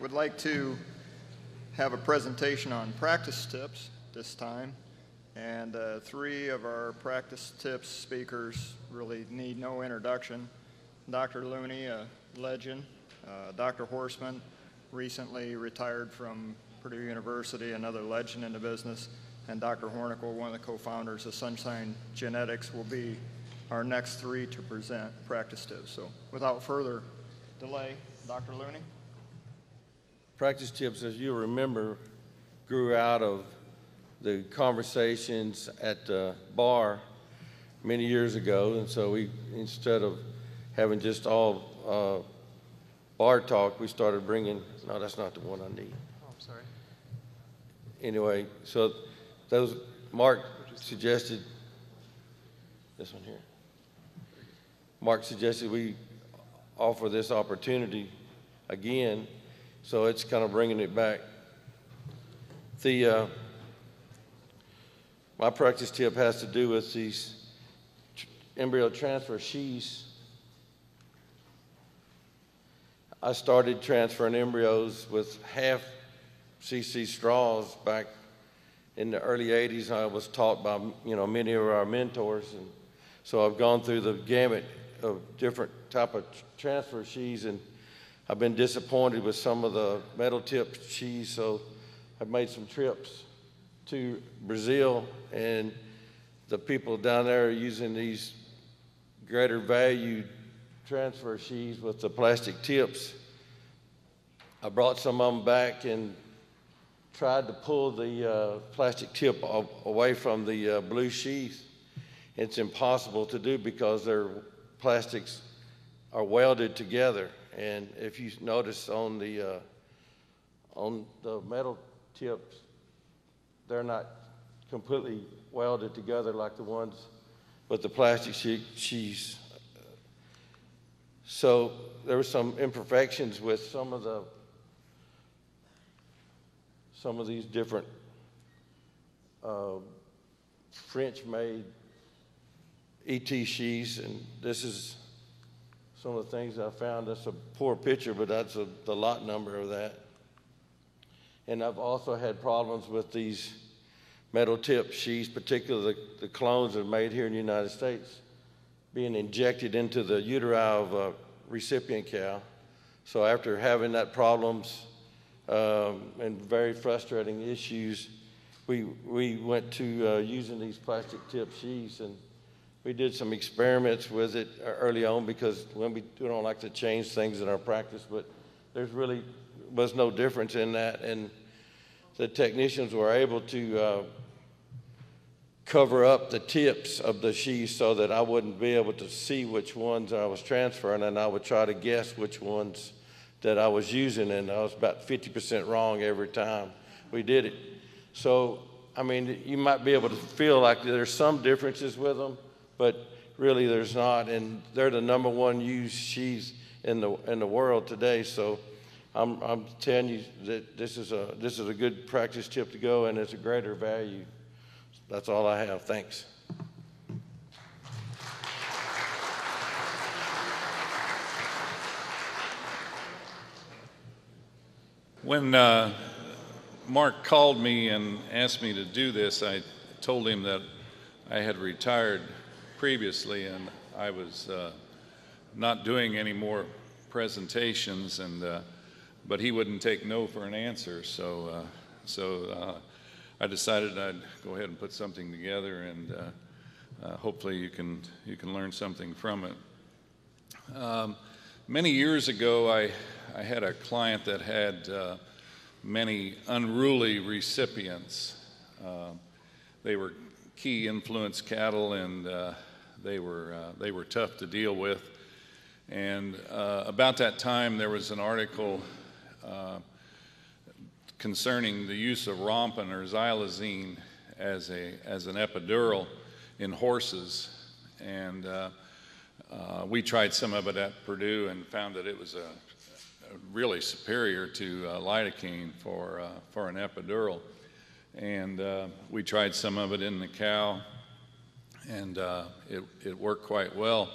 would like to have a presentation on practice tips this time. And three of our practice tips speakers really need no introduction. Dr. Looney, a legend. Dr. Horstman, recently retired from Purdue University, another legend in the business. And Dr. Hornickel, one of the co-founders of Sunshine Genetics, will be our next three to present practice tips. So without further delay, Dr. Looney. Practice tips, as you remember, grew out of the conversations at the bar many years ago. And so we, instead of having just all bar talk, we started bringing, no, that's not the one I need. Oh, I'm sorry. Anyway, so those, Mark suggested, this one here. Mark suggested we offer this opportunity again, so it's kind of bringing it back. My practice tip has to do with these embryo transfer sheaths. I started transferring embryos with half cc straws back in the early 80s. I was taught by many of our mentors, and so I've gone through the gamut of different type of transfer sheaths, and I've been disappointed with some of the metal tip sheaths, so I've made some trips to Brazil, and the people down there are using these greater value transfer sheaths with the plastic tips. I brought some of them back and tried to pull the plastic tip away from the blue sheath. It's impossible to do because their plastics are welded together. And if you notice on the metal tips, they're not completely welded together like the ones with the plastic sheaths. So there were some imperfections with some of these different French-made ET sheaths, and this is some of the things I found. That's a poor picture, but that's the lot number of that. And I've also had problems with these metal tip sheaths, particularly the clones that are made here in the United States, being injected into the uteri of a recipient cow. So after having that problems and very frustrating issues, we went to using these plastic tip sheaths, and we did some experiments with it early on because when we don't like to change things in our practice, but there's really was no difference in that, and the technicians were able to cover up the tips of the sheaths so that I wouldn't be able to see which ones I was transferring, and I would try to guess which ones that I was using, and I was about 50% wrong every time we did it. So, I mean, you might be able to feel like there's some differences with them, but really there's not, and they're the #1 used sheaths in the world today. So I'm telling you that this is a good practice tip to go, and it's a greater value. That's all I have. Thanks. When Mark called me and asked me to do this, I told him that I had retired previously and I was not doing any more presentations, but he wouldn't take no for an answer, so I decided I'd go ahead and put something together, and hopefully you can learn something from it. Many years ago, I had a client that had many unruly recipients. They were key influence cattle, and they were tough to deal with. And about that time, there was an article concerning the use of rompin or xylazine as an epidural in horses, and we tried some of it at Purdue and found that it was really superior to lidocaine for an epidural. And we tried some of it in the cow, and it worked quite well.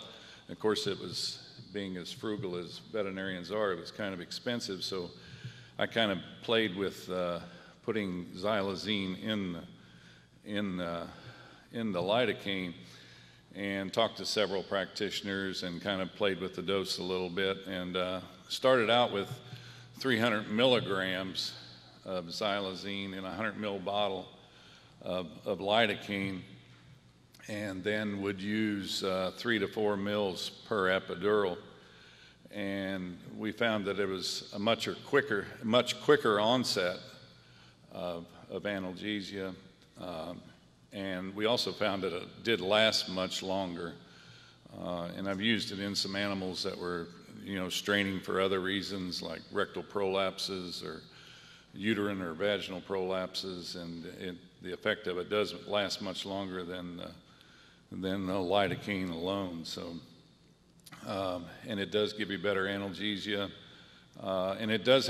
Of course, it was, being as frugal as veterinarians are, it was kind of expensive, so I kind of played with putting xylazine in the lidocaine, and talked to several practitioners and kind of played with the dose a little bit, and started out with 300 milligrams of xylazine in a 100 ml bottle of lidocaine, and then would use 3 to 4 mils per epidural. And we found that it was a much quicker onset of analgesia, and we also found that it did last much longer. And I've used it in some animals that were, straining for other reasons, like rectal prolapses or uterine or vaginal prolapses, and the effect of it does last much longer than lidocaine alone. So, and it does give you better analgesia, and it does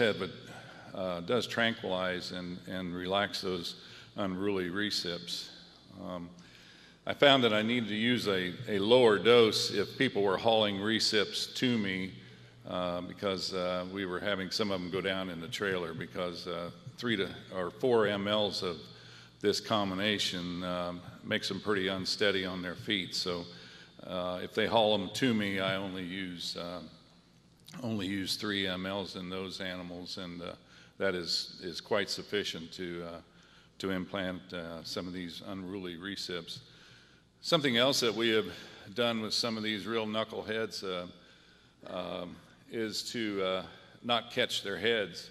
does tranquilize and relax those unruly recips. I found that I needed to use a lower dose if people were hauling recips to me, because we were having some of them go down in the trailer, because 3 or 4 mLs of this combination makes them pretty unsteady on their feet. So if they haul them to me, I only use 3 mLs in those animals, and that is quite sufficient to implant some of these unruly recips. Something else that we have done with some of these real knuckleheads is to not catch their heads,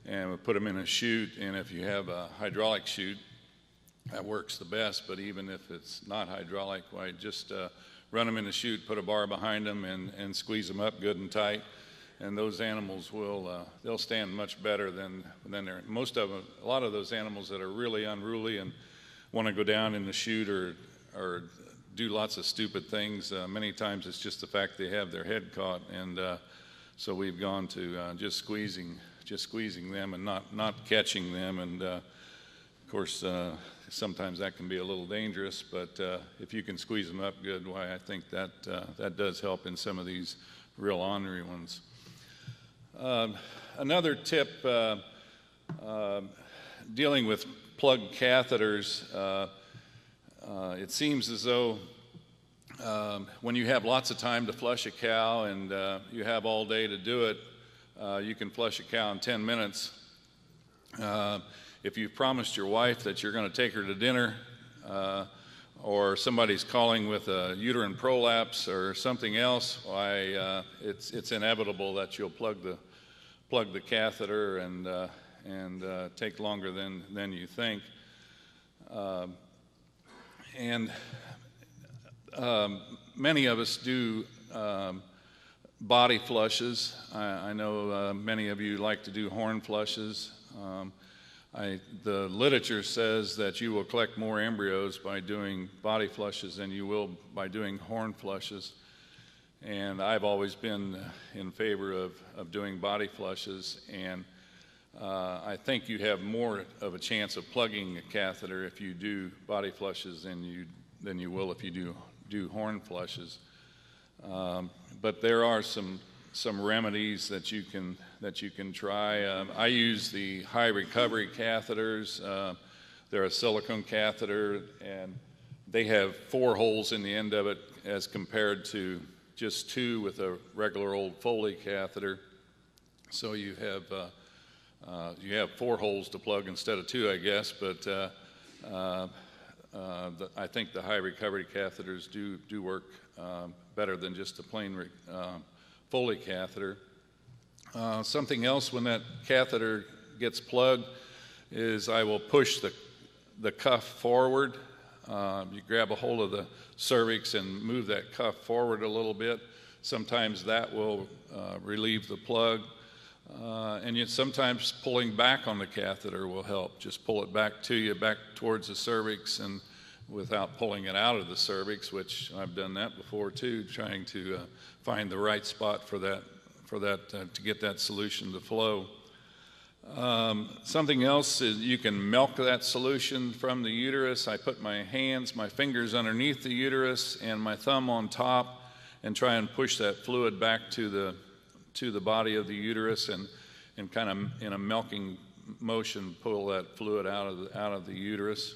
and we put them in a chute. And if you have a hydraulic chute, that works the best. But even if it's not hydraulic, why just run them in a chute, put a bar behind them, and squeeze them up good and tight. And those animals will they'll stand much better than they're. Most of them, a lot of those animals that are really unruly and want to go down in the chute or do lots of stupid things, many times it's just the fact they have their head caught, and so we've gone to just squeezing them and not catching them. And of course, sometimes that can be a little dangerous, but if you can squeeze them up good, why, I think that does help in some of these real ornery ones. Another tip, dealing with plug catheters, it seems as though when you have lots of time to flush a cow and you have all day to do it, you can flush a cow in 10 minutes. If you've promised your wife that you're going to take her to dinner, or somebody's calling with a uterine prolapse or something else, why it's inevitable that you'll plug the catheter and take longer than you think. And many of us do body flushes. I know many of you like to do horn flushes. The literature says that you will collect more embryos by doing body flushes than you will by doing horn flushes. And I've always been in favor of doing body flushes, and I think you have more of a chance of plugging a catheter if you do body flushes than you will if you do horn flushes. But there are some remedies that you can try. I use the high recovery catheters. They're a silicone catheter, and they have 4 holes in the end of it as compared to just 2 with a regular old Foley catheter. So you have 4 holes to plug instead of 2, I guess. But I think the high recovery catheters do work better than just a plain Foley catheter. Something else when that catheter gets plugged is I will push the cuff forward. You grab a hold of the cervix and move that cuff forward a little bit. Sometimes that will relieve the plug. And yet sometimes pulling back on the catheter will help. Just pull it back to you, back towards the cervix, and without pulling it out of the cervix, which I've done that before too, trying to find the right spot for that to get that solution to flow. Something else is you can milk that solution from the uterus. I put my fingers underneath the uterus and my thumb on top and try and push that fluid back to the body of the uterus. And and kind of in a milking motion pull that fluid out of the uterus.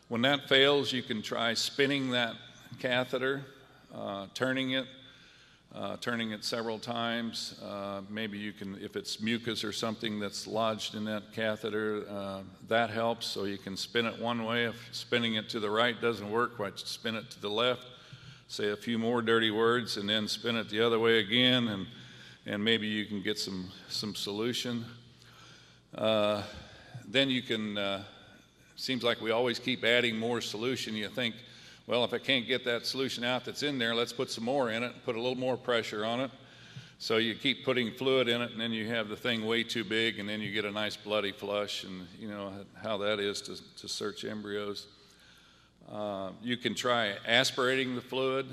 When that fails, you can try spinning that catheter, turning it several times. Maybe you can, if it's mucus or something that's lodged in that catheter, that helps. So you can spin it one way. If spinning it to the right doesn't work, why spin it to the left, say a few more dirty words, and then spin it the other way again, and maybe you can get some solution. Then you can, seems like we always keep adding more solution. You think, well, if I can't get that solution out that's in there, let's put some more in it, put a little more pressure on it. So you keep putting fluid in it, and then you have the thing way too big, and then you get a nice bloody flush, and you know how that is to search embryos. You can try aspirating the fluid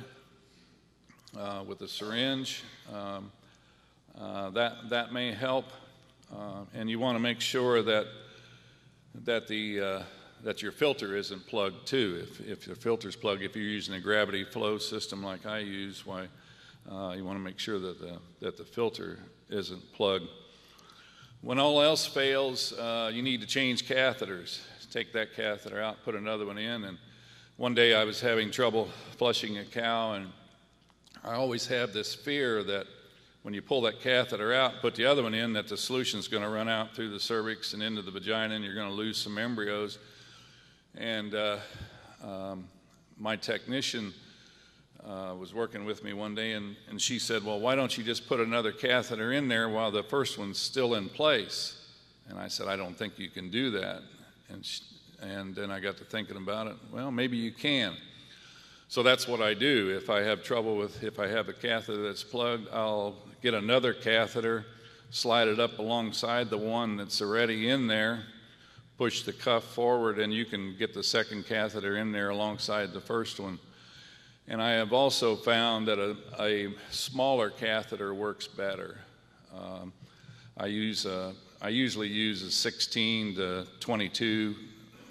with a syringe. That may help, and you want to make sure that your filter isn't plugged too. If your filter's plugged, if you're using a gravity flow system like I use, you want to make sure that the filter isn't plugged. When all else fails, you need to change catheters. Take that catheter out, put another one in. And one day I was having trouble flushing a cow, and I always have this fear that when you pull that catheter out, put the other one in, that the solution's going to run out through the cervix and into the vagina, and you're going to lose some embryos. And my technician was working with me one day, and she said, well, why don't you just put another catheter in there while the first one's still in place? And I said, I don't think you can do that. And then I got to thinking about it. Well, maybe you can. So that's what I do. If I have trouble if I have a catheter that's plugged, I'll get another catheter, slide it up alongside the one that's already in there, push the cuff forward, and you can get the second catheter in there alongside the first one. And I have also found that a smaller catheter works better. I usually use a 16 to 22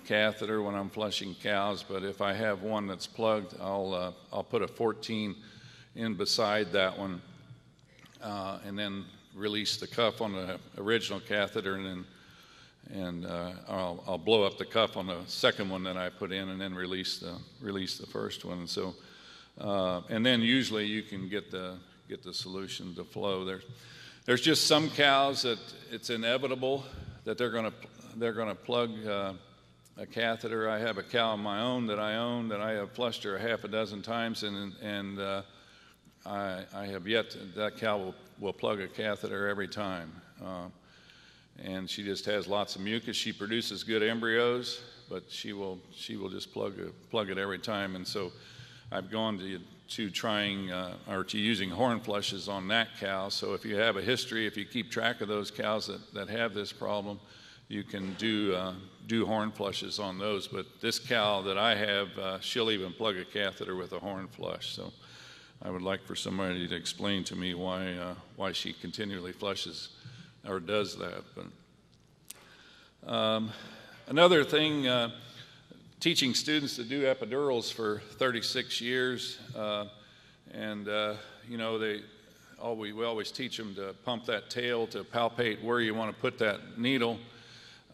catheter when I'm flushing cows, but if I have one that's plugged, I'll put a 14 in beside that one, and then release the cuff on the original catheter, and I'll blow up the cuff on the second one that I put in, and then release the first one. So, and then usually you can get the solution to flow. There's just some cows that it's inevitable that they're going to plug a catheter. I have a cow of my own that I own that I have flushed her half a dozen times, and I have yet that cow will plug a catheter every time. And she just has lots of mucus. She produces good embryos, but she will just plug it every time. And so I've gone to trying or to using horn flushes on that cow. So if you have a history, if you keep track of those cows that have this problem, you can do horn flushes on those. But this cow that I have, she'll even plug a catheter with a horn flush. So I would like for somebody to explain to me why she continually flushes or does that. But another thing, teaching students to do epidurals for 36 years, and you know, we always teach them to pump that tail to palpate where you want to put that needle.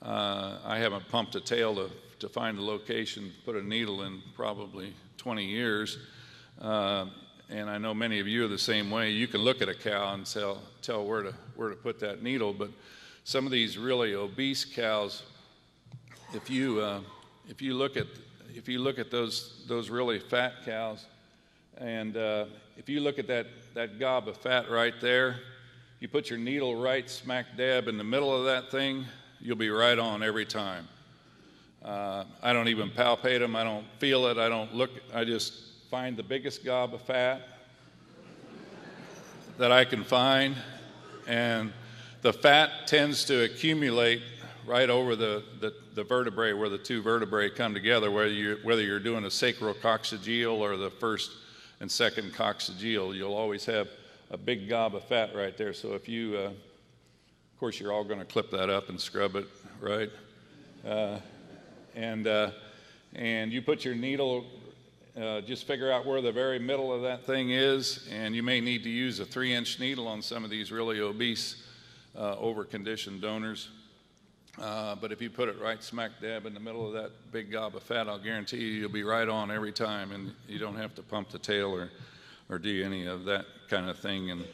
I haven't pumped a tail to find a location, put a needle in probably 20 years. And I know many of you are the same way. You can look at a cow and tell where to put that needle, but some of these really obese cows, if you look at those really fat cows, and if you look at that gob of fat right there, you put your needle right smack dab in the middle of that thing, you'll be right on every time. I don't even palpate them. I don't feel it. I don't look. I just find the biggest gob of fat that I can find, and the fat tends to accumulate right over the vertebrae where the two vertebrae come together, whether you're doing a sacrococcygeal or the first and second coccygeal. You'll always have a big gob of fat right there. So if you, of course, you're all going to clip that up and scrub it, right? And you put your needle just figure out where the very middle of that thing is, and you may need to use a 3-inch needle on some of these really obese, over-conditioned donors. But if you put it right smack dab in the middle of that big gob of fat, I'll guarantee you'll be right on every time, and you don't have to pump the tail or do any of that kind of thing. And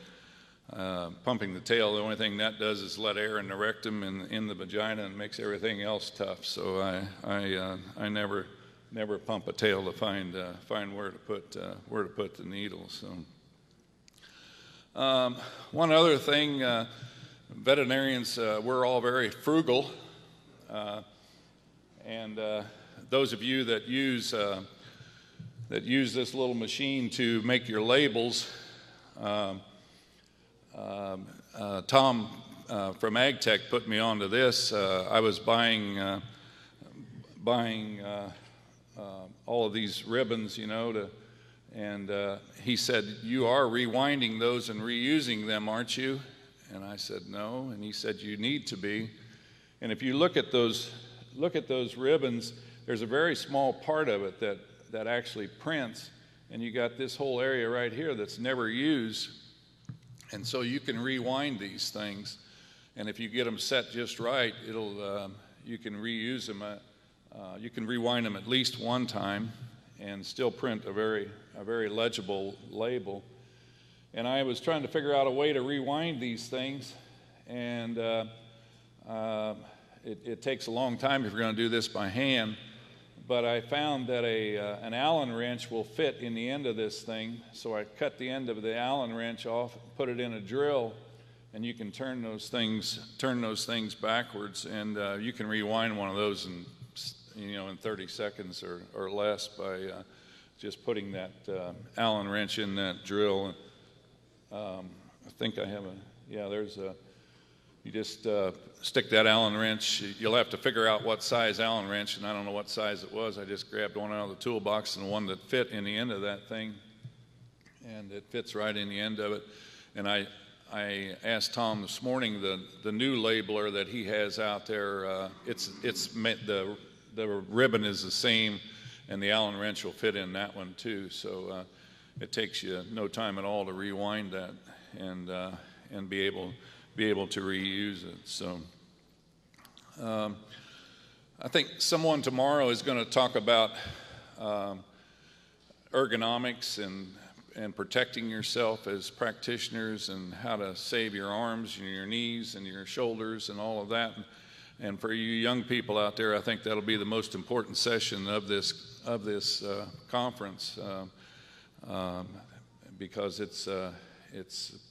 pumping the tail, the only thing that does is let air in the rectum and in the vagina and makes everything else tough. So I never pump a tail to find where to put the needle. So one other thing, veterinarians, we're all very frugal, and those of you that use this little machine to make your labels, Tom from AgTech put me onto this. I was buying all of these ribbons, and he said, "You are rewinding those and reusing them, aren't you?" And I said, "No." And he said, "You need to be." And if you look at those ribbons, there's a very small part of it that actually prints, and you got this whole area right here that's never used. And so you can rewind these things, and if you get them set just right, you can reuse them. You can rewind them at least one time and still print a very legible label. And I was trying to figure out a way to rewind these things, and it takes a long time if you're going to do this by hand. But I found that an Allen wrench will fit in the end of this thing, so I cut the end of the Allen wrench off, put it in a drill, and you can turn those things backwards, and you can rewind one of those in 30 seconds or less by just putting that Allen wrench in that drill. I think I have you just stick that Allen wrench. You'll have to figure out what size Allen wrench, and I don't know what size it was. I just grabbed one out of the toolbox and one that fit in the end of that thing, and it fits right in the end of it. And I asked Tom this morning, the new labeler that he has out there, the ribbon is the same, and the Allen wrench will fit in that one too. So it takes you no time at all to rewind that and be able to reuse it. So I think someone tomorrow is going to talk about ergonomics and protecting yourself as practitioners, and how to save your arms and your knees and your shoulders and all of that. And for you young people out there, I think that'll be the most important session of this conference, because it's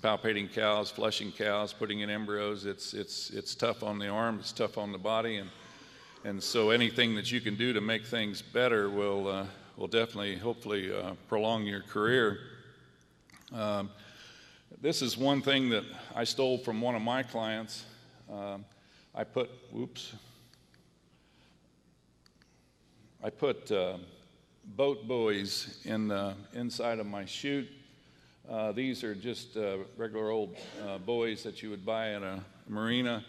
palpating cows, flushing cows, putting in embryos. It's tough on the arm, it's tough on the body, and so anything that you can do to make things better will definitely, hopefully, prolong your career. This is one thing that I stole from one of my clients. I put boat buoys inside of my chute. These are just regular old buoys that you would buy at a marina,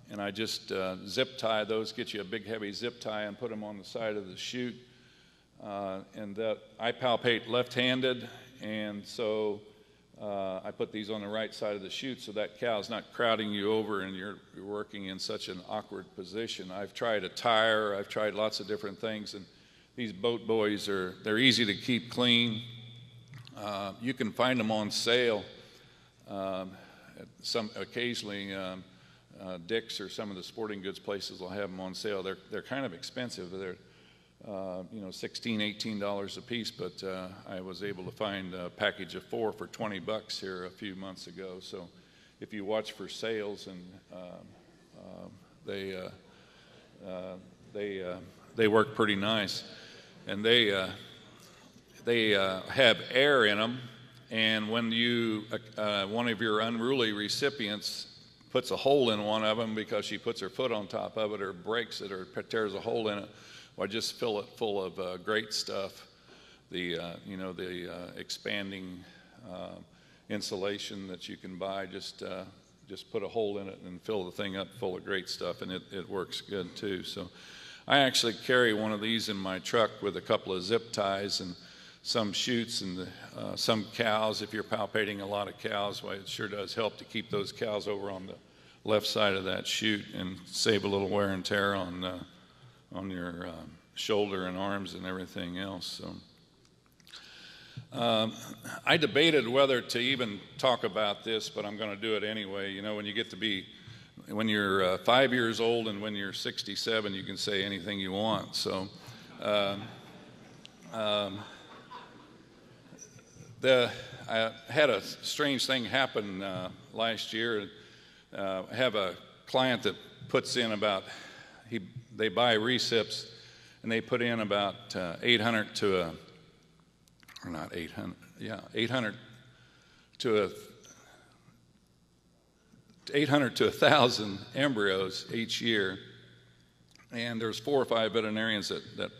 and I just zip tie those, get you a big heavy zip tie and put them on the side of the chute. And I palpate left-handed, and so I put these on the right side of the chute so that cow's not crowding you over and you're working in such an awkward position. I've tried a tire, I've tried lots of different things, and these boat buoys they're easy to keep clean. You can find them on sale. Occasionally Dick's or some of the sporting goods places will have them on sale. They're kind of expensive. They're $16, $18 a piece, but I was able to find a package of 4 for $20 here a few months ago. So if you watch for sales, and they work pretty nice, and they have air in them, and when one of your unruly recipients puts a hole in one of them because she puts her foot on top of it or breaks it or tears a hole in it, well, just fill it full of great stuff. The expanding insulation that you can buy, just put a hole in it and fill the thing up full of great stuff, and it works good too. So I actually carry one of these in my truck with a couple of zip ties and some chutes and some cows. If you're palpating a lot of cows, well, it sure does help to keep those cows over on the left side of that chute and save a little wear and tear on your shoulder and arms and everything else. So I debated whether to even talk about this, but I'm going to do it anyway. You know, when you get to be, when you're 5 years old and when you're 67, you can say anything you want. So I had a strange thing happen last year. I have a client that puts in about, they buy recips and they put in about 800 to a, or not 800, yeah, 800 to 1,000 embryos each year. And there's 4 or 5 veterinarians that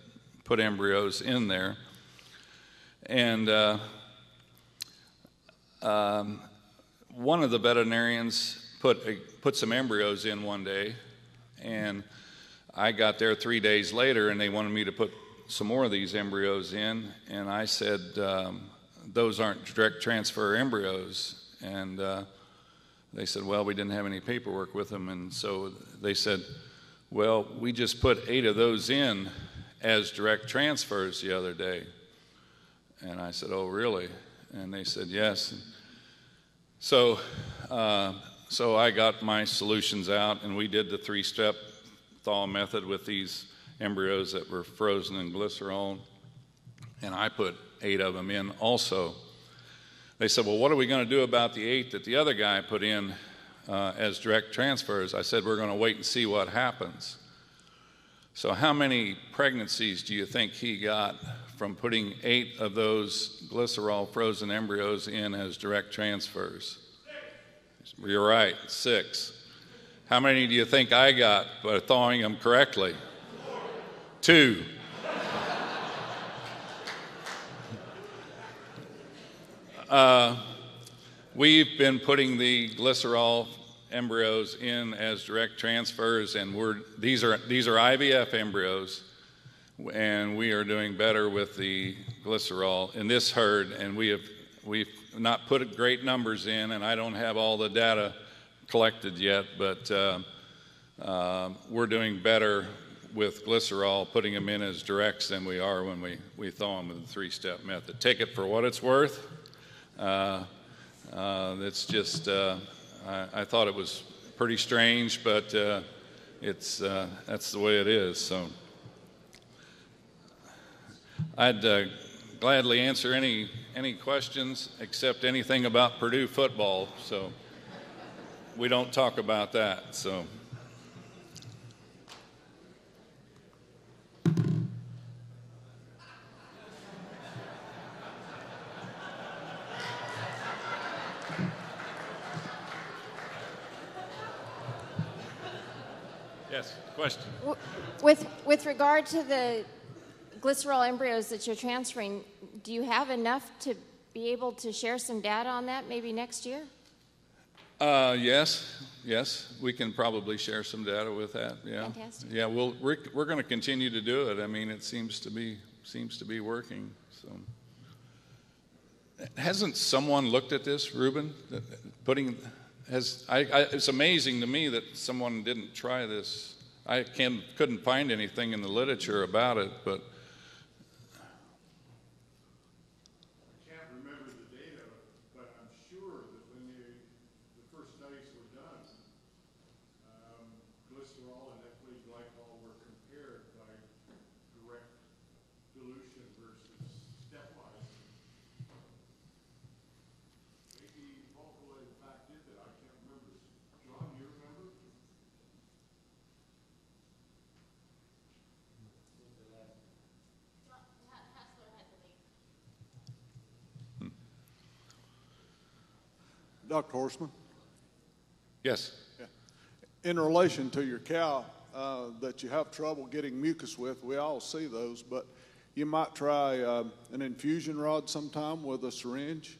put embryos in there. And one of the veterinarians put some embryos in one day, and I got there 3 days later, and they wanted me to put some more of these embryos in, and I said, those aren't direct transfer embryos. And they said, well, we didn't have any paperwork with them. And so they said, well, we just put 8 of those in as direct transfers the other day. And I said, oh, really? And they said, yes. So I got my solutions out, and we did the 3-step thaw method with these embryos that were frozen in glycerol, and I put 8 of them in also. They said, well, what are we going to do about the 8 that the other guy put in as direct transfers? I said, we're going to wait and see what happens. So how many pregnancies do you think he got from putting 8 of those glycerol frozen embryos in as direct transfers? 6. You're right, 6. How many do you think I got by thawing them correctly? 4. 2. We've been putting the glycerol embryos in as direct transfers, and these are IVF embryos, and we are doing better with the glycerol in this herd. And we've not put great numbers in, and I don't have all the data collected yet, but we're doing better with glycerol, putting them in as directs, than we are when we thaw them with the 3-step method. Take it for what it's worth. It's just, I thought it was pretty strange, but that's the way it is. So I'd gladly answer any questions, except anything about Purdue football. So we don't talk about that. So. Yes, question. With regard to the glycerol embryos that you're transferring, do you have enough to be able to share some data on that maybe next year? Yes, we can probably share some data with that. Yeah, fantastic. Yeah, we're going to continue to do it. I mean, it seems to be working. So, hasn't someone looked at this, Ruben? It's amazing to me that someone didn't try this. I couldn't find anything in the literature about it, but. I can't remember the data, but I'm sure that when the first studies were done, glycerol and ethylene glycol were compared by direct dilution versus stepwise. Maybe Volkel in fact did that. I can't remember. John, you remember? Dr. Horstman? Yes. Yeah. In relation to your cow that you have trouble getting mucus with, we all see those, but you might try an infusion rod sometime with a syringe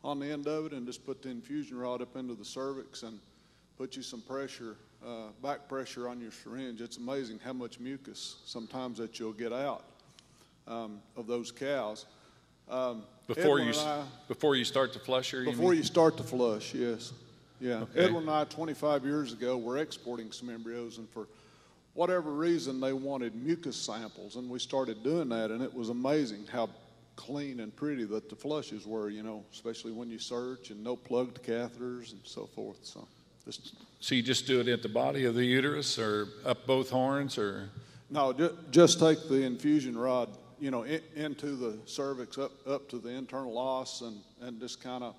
on the end of it and just put the infusion rod up into the cervix and put you some pressure, back pressure on your syringe. It's amazing how much mucus sometimes that you'll get out of those cows. Before you start to flush her, before you start to flush, yes. Yeah. Okay. Edwin and I, 25 years ago, were exporting some embryos, and for whatever reason, they wanted mucus samples, and we started doing that, and it was amazing how clean and pretty that the flushes were, you know, especially when you search, and no plugged catheters and so forth. So you just do it at the body of the uterus or up both horns, or? No, just take the infusion rod, you know, into the cervix, up to the internal os, and just kind of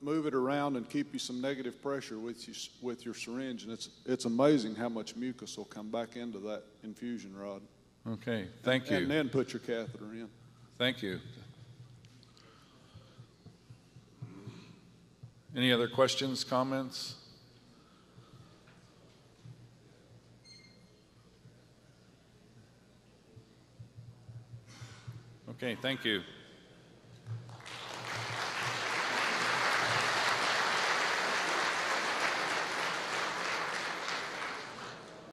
move it around and keep you some negative pressure with your syringe, and it's amazing how much mucus will come back into that infusion rod. Okay, thank you. And then put your catheter in. Thank you. Any other questions, comments? Okay, thank you.